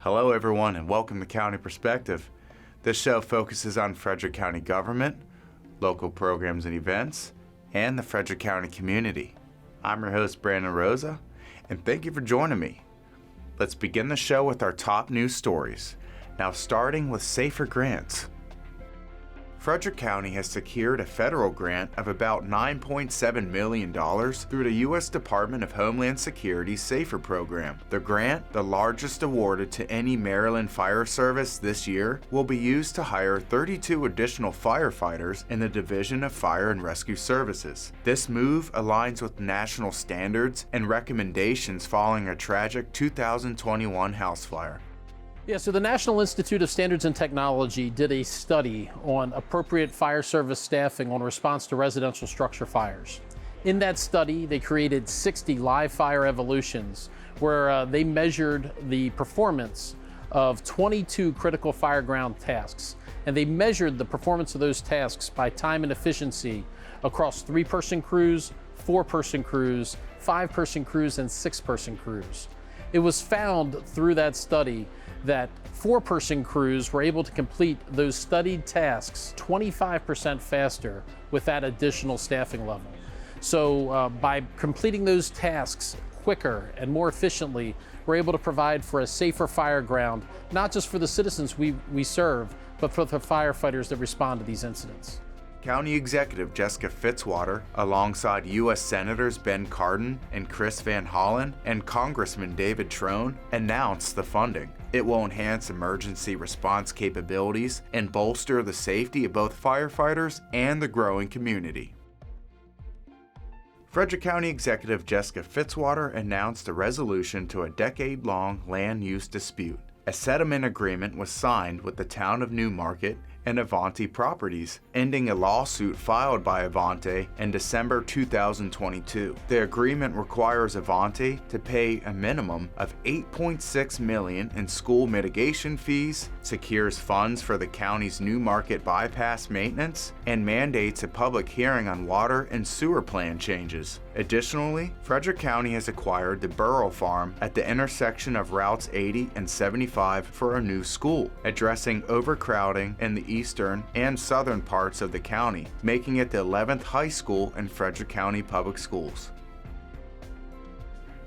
Hello everyone and welcome to County Perspective. This show focuses on Frederick County government, local programs and events, and the Frederick County community. I'm your host Brandon Rosa, and thank you for joining me. Let's begin the show with our top news stories. Now starting with safer grants. Frederick County has secured a federal grant of about $9.7 million through the U.S. Department of Homeland Security's SAFER program. The grant, the largest awarded to any Maryland fire service this year, will be used to hire 32 additional firefighters in the Division of Fire and Rescue Services. This move aligns with national standards and recommendations following a tragic 2021 house fire. Yeah, so the National Institute of Standards and Technology did a study on appropriate fire service staffing on response to residential structure fires. In that study, they created 60 live fire evolutions where they measured the performance of 22 critical fire ground tasks. And they measured the performance of those tasks by time and efficiency across 3-person crews, 4-person crews, 5-person crews, and 6-person crews. It was found through that study that 4-person crews were able to complete those studied tasks 25% faster with that additional staffing level. So by completing those tasks quicker and more efficiently, we're able to provide for a safer fire ground, not just for the citizens we serve, but for the firefighters that respond to these incidents. County Executive Jessica Fitzwater, alongside U.S. Senators Ben Cardin and Chris Van Hollen and Congressman David Trone, announced the funding. It will enhance emergency response capabilities and bolster the safety of both firefighters and the growing community. Frederick County Executive Jessica Fitzwater announced a resolution to a decade-long land use dispute. A settlement agreement was signed with the town of Newmarket and Avanti Properties, ending a lawsuit filed by Avanti in December 2022. The agreement requires Avanti to pay a minimum of $8.6 million in school mitigation fees, secures funds for the county's Newmarket bypass maintenance, and mandates a public hearing on water and sewer plan changes. Additionally, Frederick County has acquired the Burrow Farm at the intersection of Routes 80 and 75 for a new school, addressing overcrowding in the eastern and southern parts of the county, making it the 11th high school in Frederick County Public Schools.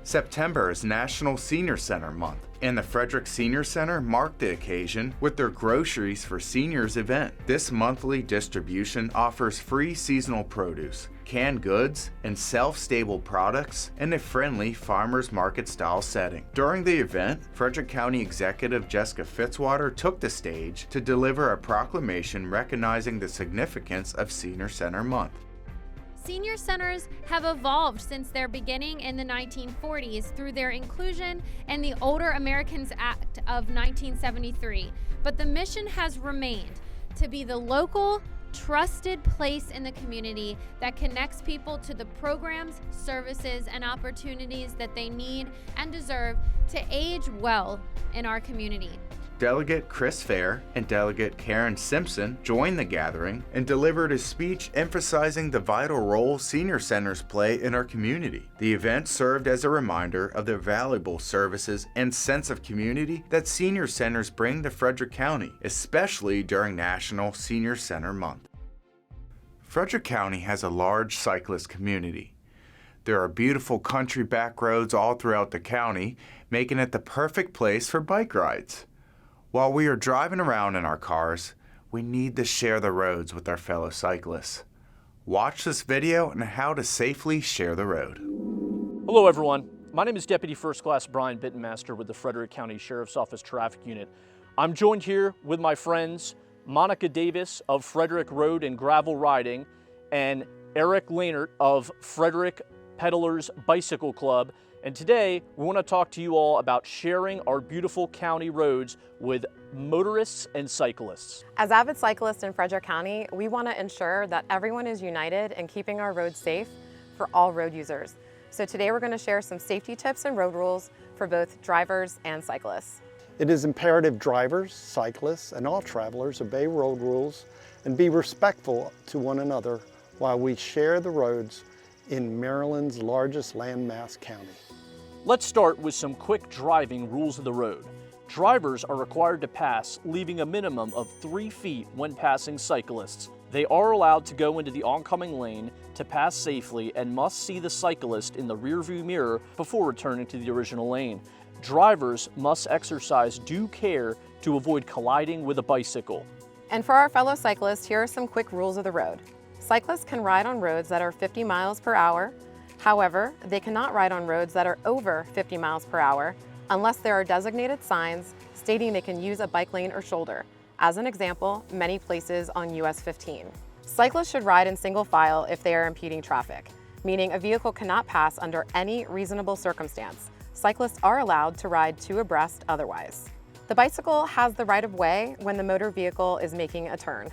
September is National Senior Center Month, and the Frederick Senior Center marked the occasion with their Groceries for Seniors event. This monthly distribution offers free seasonal produce, canned goods, and shelf-stable products in a friendly farmers market style setting. During the event, Frederick County Executive Jessica Fitzwater took the stage to deliver a proclamation recognizing the significance of Senior Center Month. Senior centers have evolved since their beginning in the 1940s through their inclusion in the Older Americans Act of 1973, but the mission has remained to be the local, trusted place in the community that connects people to the programs, services, and opportunities that they need and deserve to age well in our community. Delegate Chris Fair and Delegate Karen Simpson joined the gathering and delivered a speech emphasizing the vital role senior centers play in our community. The event served as a reminder of the valuable services and sense of community that senior centers bring to Frederick County, especially during National Senior Center Month. Frederick County has a large cyclist community. There are beautiful country back roads all throughout the county, making it the perfect place for bike rides. While we are driving around in our cars, we need to share the roads with our fellow cyclists. Watch this video on how to safely share the road. Hello everyone, my name is Deputy First Class Brian Bittenmaster with the Frederick County Sheriff's Office Traffic Unit. I'm joined here with my friends Monica Davis of Frederick Road and Gravel Riding and Eric Lainert of Frederick Peddlers Bicycle Club. And today, we want to talk to you all about sharing our beautiful county roads with motorists and cyclists. As avid cyclists in Frederick County, we want to ensure that everyone is united in keeping our roads safe for all road users. So today we're going to share some safety tips and road rules for both drivers and cyclists. It is imperative drivers, cyclists, and all travelers obey road rules and be respectful to one another while we share the roads in Maryland's largest landmass county. Let's start with some quick driving rules of the road. Drivers are required to pass, leaving a minimum of 3 feet when passing cyclists. They are allowed to go into the oncoming lane to pass safely and must see the cyclist in the rearview mirror before returning to the original lane. Drivers must exercise due care to avoid colliding with a bicycle. And for our fellow cyclists, here are some quick rules of the road. Cyclists can ride on roads that are 50 miles per hour. However, they cannot ride on roads that are over 50 miles per hour unless there are designated signs stating they can use a bike lane or shoulder. As an example, many places on US 15. Cyclists should ride in single file if they are impeding traffic, meaning a vehicle cannot pass under any reasonable circumstance. Cyclists are allowed to ride 2 abreast otherwise. The bicycle has the right of way when the motor vehicle is making a turn.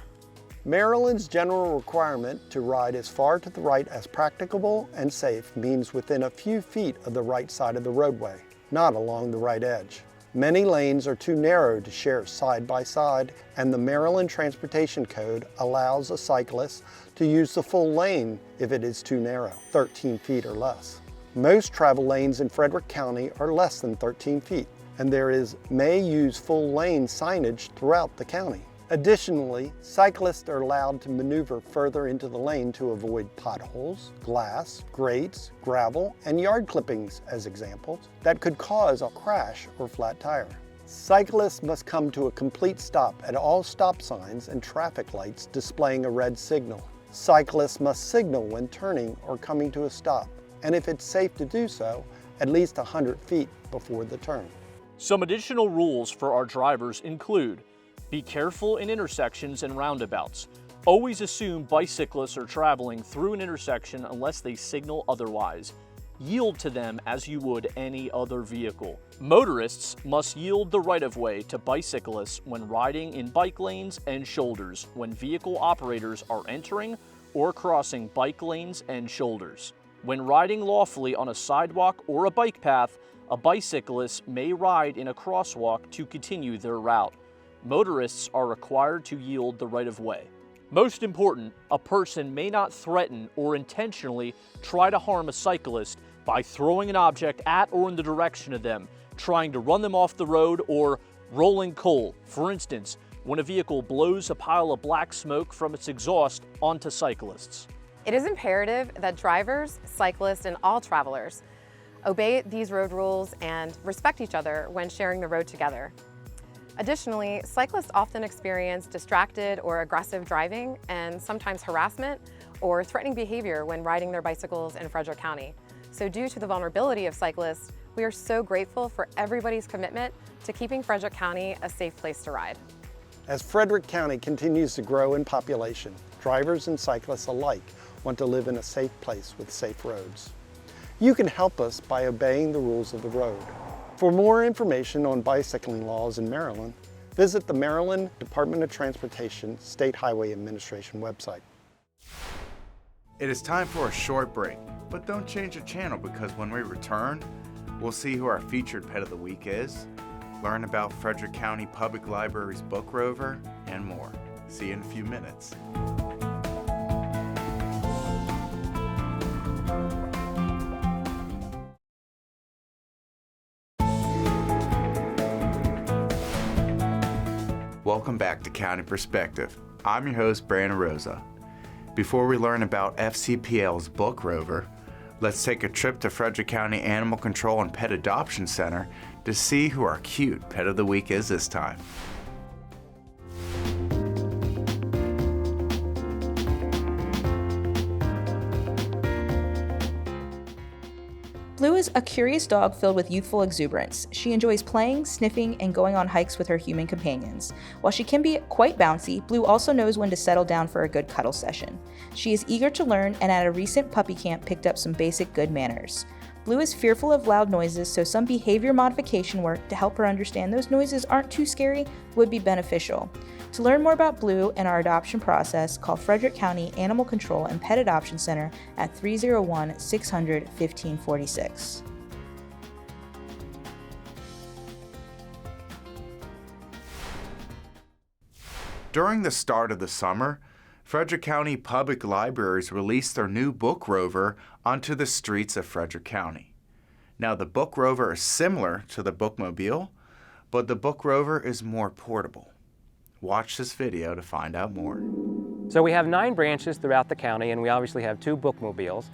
Maryland's general requirement to ride as far to the right as practicable and safe means within a few feet of the right side of the roadway, not along the right edge. Many lanes are too narrow to share side by side, and the Maryland Transportation Code allows a cyclist to use the full lane if it is too narrow, 13 feet or less. Most travel lanes in Frederick County are less than 13 feet, and there is may use full lane signage throughout the county. Additionally, cyclists are allowed to maneuver further into the lane to avoid potholes, glass, grates, gravel, and yard clippings as examples that could cause a crash or flat tire. Cyclists must come to a complete stop at all stop signs and traffic lights displaying a red signal. Cyclists must signal when turning or coming to a stop, and if it's safe to do so, at least 100 feet before the turn. Some additional rules for our drivers include: be careful in intersections and roundabouts. Always assume bicyclists are traveling through an intersection unless they signal otherwise. Yield to them as you would any other vehicle. Motorists must yield the right-of-way to bicyclists when riding in bike lanes and shoulders when vehicle operators are entering or crossing bike lanes and shoulders. When riding lawfully on a sidewalk or a bike path, a bicyclist may ride in a crosswalk to continue their route. Motorists are required to yield the right-of-way. Most important, a person may not threaten or intentionally try to harm a cyclist by throwing an object at or in the direction of them, trying to run them off the road, or rolling coal. For instance, when a vehicle blows a pile of black smoke from its exhaust onto cyclists. It is imperative that drivers, cyclists, and all travelers obey these road rules and respect each other when sharing the road together. Additionally, cyclists often experience distracted or aggressive driving and sometimes harassment or threatening behavior when riding their bicycles in Frederick County. So due to the vulnerability of cyclists, we are so grateful for everybody's commitment to keeping Frederick County a safe place to ride. As Frederick County continues to grow in population, drivers and cyclists alike want to live in a safe place with safe roads. You can help us by obeying the rules of the road. For more information on bicycling laws in Maryland, visit the Maryland Department of Transportation State Highway Administration website. It is time for a short break, but don't change the channel because when we return, we'll see who our featured pet of the week is, learn about Frederick County Public Library's book Rover, and more. See you in a few minutes. Welcome back to County Perspective. I'm your host, Brandon Rosa. Before we learn about FCPL's book Rover, let's take a trip to Frederick County Animal Control and Pet Adoption Center to see who our cute pet of the week is this time. Blue is a curious dog filled with youthful exuberance. She enjoys playing, sniffing, and going on hikes with her human companions. While she can be quite bouncy, Blue also knows when to settle down for a good cuddle session. She is eager to learn and at a recent puppy camp picked up some basic good manners. Blue is fearful of loud noises, so some behavior modification work to help her understand those noises aren't too scary would be beneficial. To learn more about Blue and our adoption process, call Frederick County Animal Control and Pet Adoption Center at 301-600-1546. During the start of the summer, Frederick County Public Libraries released their new book Rover onto the streets of Frederick County. Now, the book Rover is similar to the bookmobile, but the Book Rover is more portable. Watch this video to find out more. So we have 9 branches throughout the county, and we obviously have 2 bookmobiles.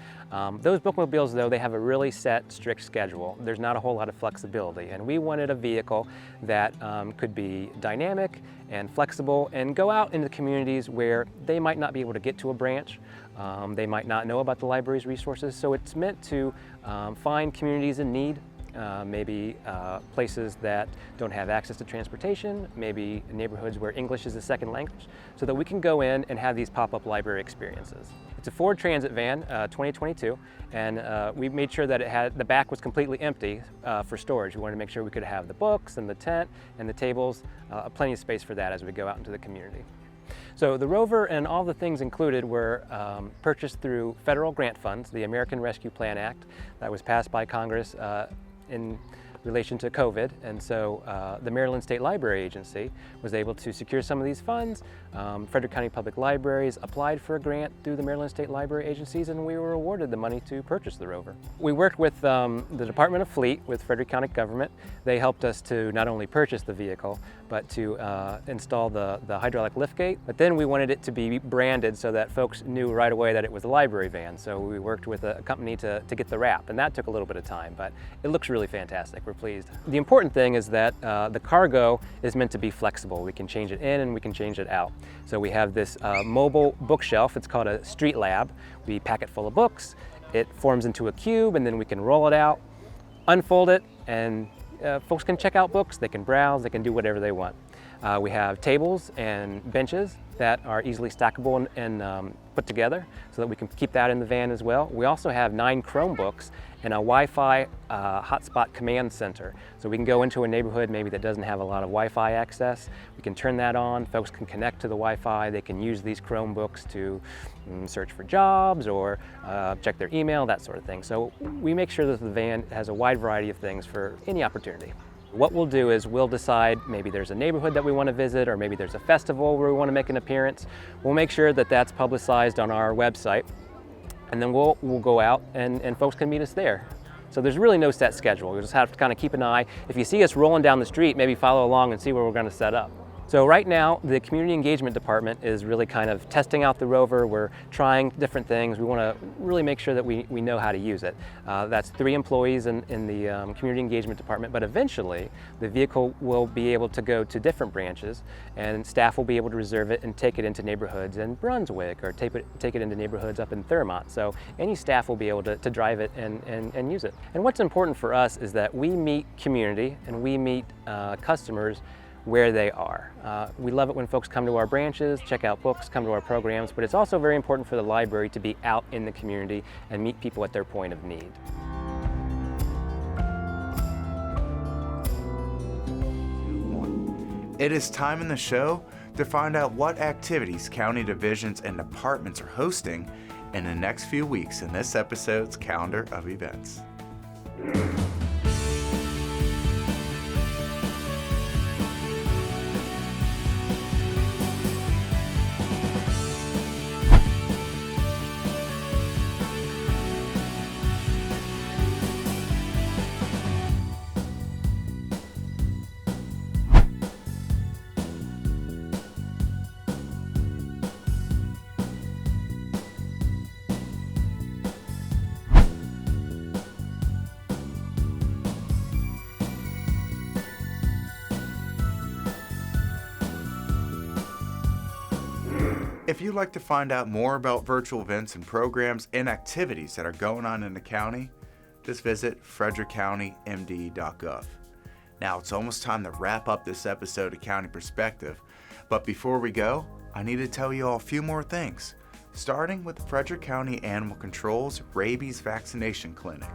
Those bookmobiles, though, they have a really set, strict schedule. There's not a whole lot of flexibility, and we wanted a vehicle that could be dynamic and flexible and go out into communities where they might not be able to get to a branch. They might not know about the library's resources, so it's meant to find communities in need. Maybe places that don't have access to transportation, maybe neighborhoods where English is a second language, so that we can go in and have these pop-up library experiences. It's a Ford Transit van, 2022, and we made sure that the back was completely empty for storage. We wanted to make sure we could have the books and the tent and the tables, plenty of space for that as we go out into the community. So the Rover and all the things included were purchased through federal grant funds, the American Rescue Plan Act that was passed by Congress in relation to COVID, and so the Maryland State Library Agency was able to secure some of these funds. Frederick County Public Libraries applied for a grant through the Maryland State Library Agencies, and we were awarded the money to purchase the Rover. We worked with the Department of Fleet with Frederick County government. They helped us to not only purchase the vehicle, but to install the hydraulic liftgate. But then we wanted it to be branded so that folks knew right away that it was a library van. So we worked with a company to get the wrap, and that took a little bit of time, but it looks really fantastic. We're pleased. The important thing is that the cargo is meant to be flexible. We can change it in and we can change it out. So we have this mobile bookshelf. It's called a street lab. We pack it full of books. It forms into a cube, and then we can roll it out, unfold it, and folks can check out books, they can browse, they can do whatever they want. We have tables and benches that are easily stackable and put together so that we can keep that in the van as well. We also have 9 Chromebooks and a Wi-Fi hotspot command center. So we can go into a neighborhood maybe that doesn't have a lot of Wi-Fi access. We can turn that on, folks can connect to the Wi-Fi, they can use these Chromebooks to search for jobs or check their email, that sort of thing. So we make sure that the van has a wide variety of things for any opportunity. What we'll do is we'll decide maybe there's a neighborhood that we want to visit, or maybe there's a festival where we want to make an appearance. We'll make sure that that's publicized on our website, and then we'll go out and folks can meet us there. So there's really no set schedule. We just have to kind of keep an eye. If you see us rolling down the street, maybe follow along and see where we're going to set up. So right now, the Community Engagement Department is really kind of testing out the Rover. We're trying different things. We want to really make sure that we know how to use it. That's 3 employees in the Community Engagement Department, but eventually the vehicle will be able to go to different branches, and staff will be able to reserve it and take it into neighborhoods in Brunswick, or take it into neighborhoods up in Thurmont. So any staff will be able to drive it and use it. And what's important for us is that we meet community and we meet customers where they are. We love it when folks come to our branches, check out books, come to our programs, but it's also very important for the library to be out in the community and meet people at their point of need. It is time in the show to find out what activities county divisions and departments are hosting in the next few weeks in this episode's calendar of events. If you'd like to find out more about virtual events and programs and activities that are going on in the county, just visit frederickcountymd.gov. Now it's almost time to wrap up this episode of County Perspective, but before we go, I need to tell you all a few more things, starting with the Frederick County Animal Control's Rabies Vaccination Clinic.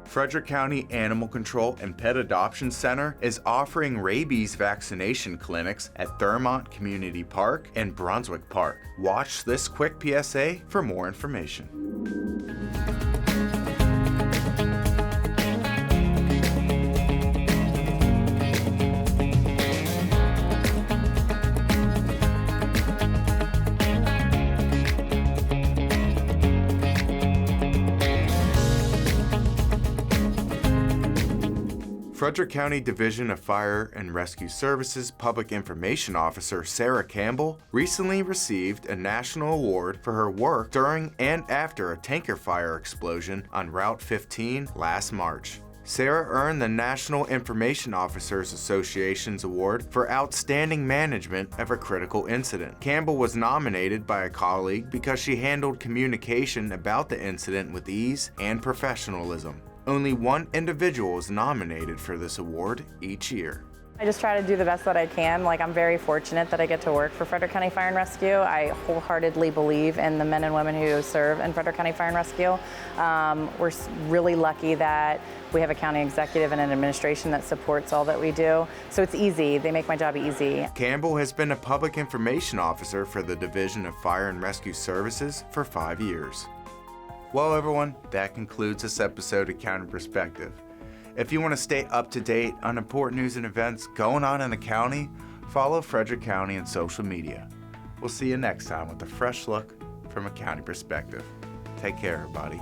Frederick County Animal Control and Pet Adoption Center is offering rabies vaccination clinics at Thurmont Community Park and Brunswick Park. Watch this quick PSA for more information. Frederick County Division of Fire and Rescue Services Public Information Officer Sarah Campbell recently received a national award for her work during and after a tanker fire explosion on Route 15 last March. Sarah earned the National Information Officers Association's award for outstanding management of a critical incident. Campbell was nominated by a colleague because she handled communication about the incident with ease and professionalism. Only one individual is nominated for this award each year. I just try to do the best that I can. I'm very fortunate that I get to work for Frederick County Fire and Rescue. I wholeheartedly believe in the men and women who serve in Frederick County Fire and Rescue. We're really lucky that we have a county executive and an administration that supports all that we do. So it's easy. They make my job easy. Campbell has been a public information officer for the Division of Fire and Rescue Services for 5 years. Well, everyone, that concludes this episode of County Perspective. If you want to stay up to date on important news and events going on in the county, follow Frederick County on social media. We'll see you next time with a fresh look from a county perspective. Take care, everybody.